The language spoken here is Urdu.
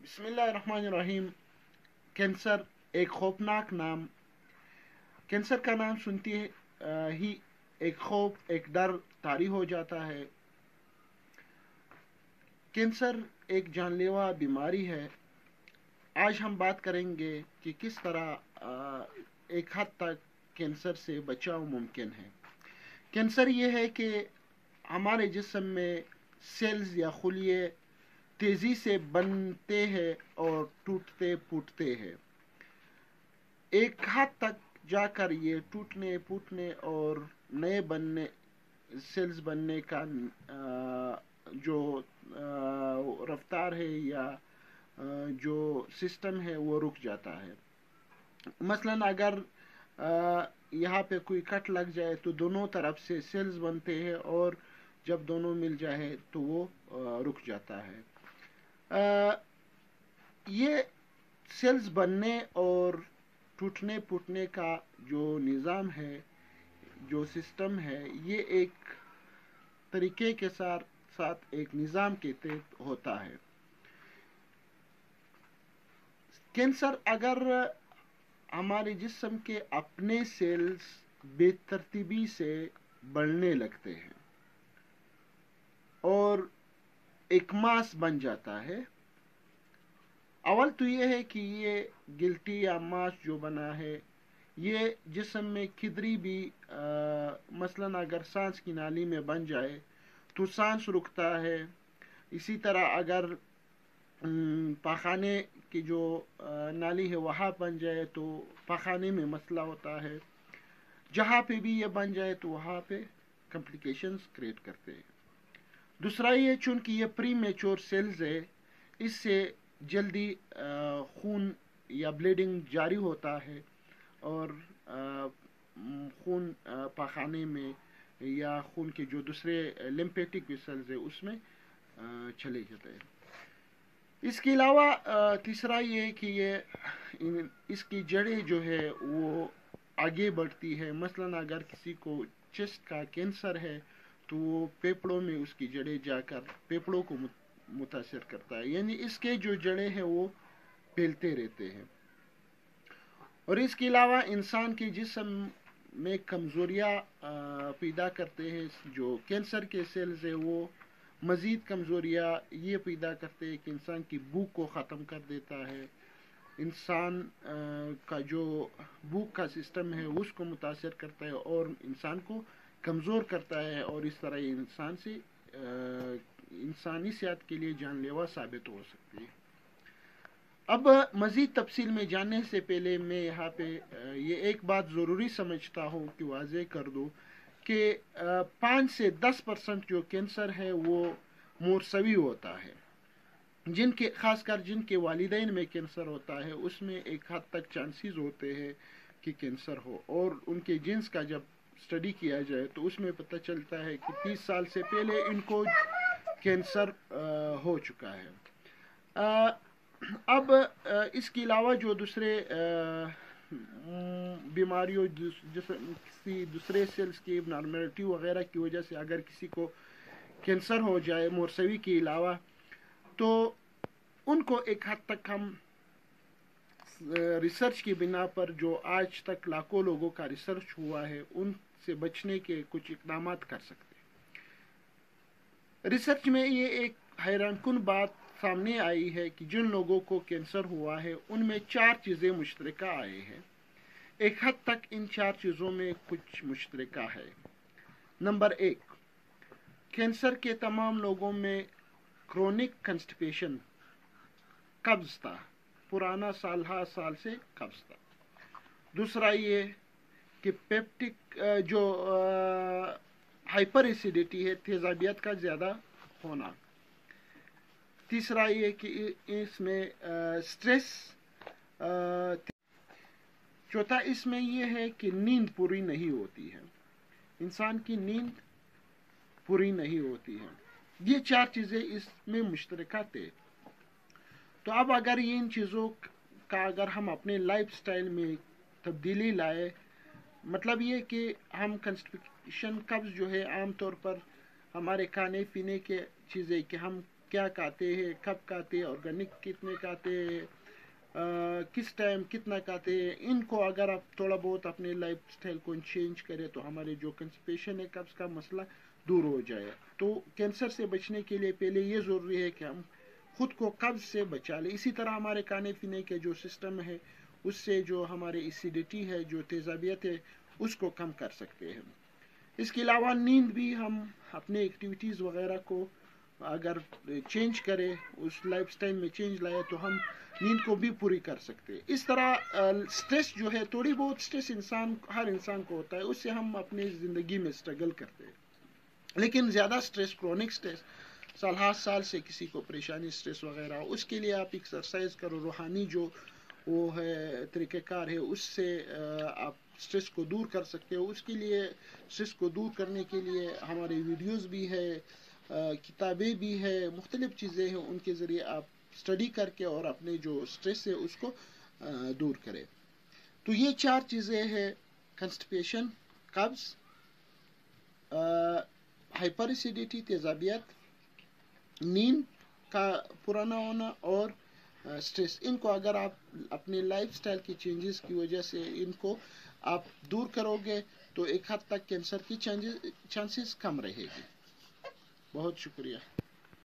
بسم اللہ الرحمن الرحیم۔ کینسر ایک خوفناک نام۔ کینسر کا نام سنتی ہی ایک خوف، ایک ڈر طاری ہو جاتا ہے۔ کینسر ایک جان لیوا بیماری ہے۔ آج ہم بات کریں گے کہ کس طرح ایک حد تک کینسر سے بچاؤ ممکن ہے۔ کینسر یہ ہے کہ ہمارے جسم میں سیلز یا خلیے تیزی سے بنتے ہیں اور ٹوٹتے پھوٹتے ہیں۔ ایک حد تک جا کر یہ ٹوٹنے پھوٹنے اور نئے سیلز بننے کا جو رفتار ہے یا جو سسٹم ہے وہ رک جاتا ہے۔ مثلا اگر یہاں پہ کوئی کٹ لگ جائے تو دونوں طرف سے سیلز بنتے ہیں، اور جب دونوں مل جائے تو وہ رک جاتا ہے۔ یہ سیلز بننے اور ٹوٹنے پھوٹنے کا جو نظام ہے، جو سسٹم ہے، یہ ایک طریقے کے ساتھ ایک نظام کے تحت ہوتا ہے۔ کینسر اگر ہمارے جسم کے اپنے سیلز بے ترتیبی سے بڑھنے لگتے ہیں اور ایک ماس بن جاتا ہے، اول تو یہ ہے کہ یہ گلٹی یا ماس جو بنا ہے یہ جسم میں کدری بھی مثلا اگر سانس کی نالی میں بن جائے تو سانس رکتا ہے۔ اسی طرح اگر پاخانے کی جو نالی ہے وہاں بن جائے تو پاخانے میں مسئلہ ہوتا ہے۔ جہاں پہ بھی یہ بن جائے تو وہاں پہ کمپلیکیشنز کریٹ کرتے ہیں۔ دوسرا یہ چونکہ یہ پری میچور سیلز ہے، اس سے جلدی خون یا بلیڈنگ جاری ہوتا ہے اور خون پاخانے میں یا خون کے جو دوسرے لمفیٹک ویسلز ہے اس میں چلے جاتے ہیں۔ اس کے علاوہ تیسرا یہ کہ اس کی جڑیں جو ہے وہ آگے بڑھتی ہے۔ مثلا اگر کسی کو چیسٹ کا کینسر ہے تو وہ پھیپھڑوں میں اس کی جڑیں جا کر پھیپھڑوں کو متاثر کرتا ہے، یعنی اس کے جو جڑیں ہیں وہ پھیلتے رہتے ہیں۔ اور اس کے علاوہ انسان کے جسم میں کمزوریاں پیدا کرتے ہیں۔ جو کینسر کے سیلز ہیں وہ مزید کمزوریاں یہ پیدا کرتے ہیں کہ انسان کی بھوک کو ختم کر دیتا ہے، انسان کا جو بھوک کا سسٹم ہے اس کو متاثر کرتا ہے اور انسان کو کمزور کرتا ہے، اور اس طرح یہ انسانی صحت کے لیے جان لیوا ثابت ہو سکتی ہے۔ اب مزید تفصیل میں جاننے سے پہلے میں یہاں پہ یہ ایک بات ضروری سمجھتا ہوں کہ واضح کر دوں کہ 5 سے 10% جو کینسر ہے وہ مورثوی ہوتا ہے۔ خاص کر جن کے والدین میں کینسر ہوتا ہے اس میں ایک حد تک چانسز ہوتے ہیں کہ کینسر ہو، اور ان کے جینز کا جب اسٹڈی کیا جائے تو اس میں پتہ چلتا ہے کہ 30 سال سے پہلے ان کو کینسر ہو چکا ہے۔ اب اس کے علاوہ جو دوسرے بیماریوں کسی دوسرے سیلز کی نارملٹی وغیرہ کی وجہ سے اگر کسی کو کینسر ہو جائے مورثوی کے علاوہ، تو ان کو ایک حد تک ہم ریسرچ کی بنا پر جو آج تک لاکھوں لوگوں کا ریسرچ ہوا ہے ان سے بچنے کے کچھ اقدامات کر سکتے ہیں۔ ریسرچ میں یہ ایک حیران کن بات سامنے آئی ہے کہ جن لوگوں کو کینسر ہوا ہے ان میں 4 چیزیں مشترکہ آئے ہیں۔ ایک حد تک ان 4 چیزوں میں کچھ مشترکہ ہے۔ نمبر 1، کینسر کے تمام لوگوں میں کرونک کنسٹیپیشن، قبض تھا، پرانا سال سے قبض تھا۔ دوسرا یہ کہ پیپٹک جو ہائپر ایسیڈیٹی ہے، تیزابیت کا زیادہ ہونا۔ تیسرا یہ کہ اس میں سٹریس۔ چوتھا اس میں یہ ہے کہ نیند پوری نہیں ہوتی ہے، انسان کی نیند پوری نہیں ہوتی ہے۔ یہ 4 چیزیں اس میں مشترکہ تھے۔ تو اب اگر ان چیزوں کا اگر ہم اپنے لائف سٹائل میں تبدیلی لائے، مطلب یہ کہ ہم کنسٹیپیشن قبض جو ہے عام طور پر ہمارے کھانے پینے کے چیزیں کہ ہم کیا کھاتے ہیں، کب کھاتے ہیں، آرگینک کتنے کھاتے ہیں، کس ٹائم کتنا کھاتے ہیں، ان کو اگر آپ تھوڑا بہت اپنے لائف اسٹائل کو چینج کرے تو ہمارے جو کنسٹیپیشن ہے قبض کا مسئلہ دور ہو جائے. تو کینسر سے بچنے کے لیے پہلے یہ ضروری ہے کہ ہم خود کو قبض سے بچا لیں. اسی طرح ہمارے کھانے پینے کے جو سسٹم ہے اس سے جو ہمارے ایسیڈیٹی ہے، جو تیزابیت ہے، اس کو کم کر سکتے ہیں. اس کے علاوہ نیند بھی ہم اپنے ایکٹیویٹیز وغیرہ کو اگر چینج کرے، اس لائف سٹائل میں چینج لائے تو ہم نیند کو بھی پوری کر سکتے. اس طرح سٹریس جو ہے، تھوڑی بہت سٹریس ہر انسان کو ہوتا ہے، اس سے ہم اپنی زندگی میں سٹرگل کرتے ہیں. لیکن زیادہ سٹریس، کرونک سٹریس، سال سے کسی کو پریشانی سٹریس وغیرہ، اس کے لیے آپ ایکسرسائز کرو. روحانی جو وہ ہے طریقہ کار ہے، اس سے آپ سٹریس کو دور کر سکتے ہو. اس کے لیے سٹریس کو دور کرنے کے لیے ہماری ویڈیوز بھی ہے، کتابیں بھی ہے، مختلف چیزیں ہیں، ان کے ذریعے آپ اسٹڈی کر کے اور اپنے جو سٹریس ہے اس کو دور کرے. تو یہ 4 چیزیں ہیں: کنسٹیپیشن، قبض، ہائپر ایسیڈیٹی تیزابیت، نیند کا پورا نہ ہونا اور سٹریس. ان کو اگر آپ اپنے لائف سٹائل کی چینجز کی وجہ سے ان کو آپ دور کرو گے تو ایک حد تک کینسر کی چانسز کم رہے گی. بہت شکریہ.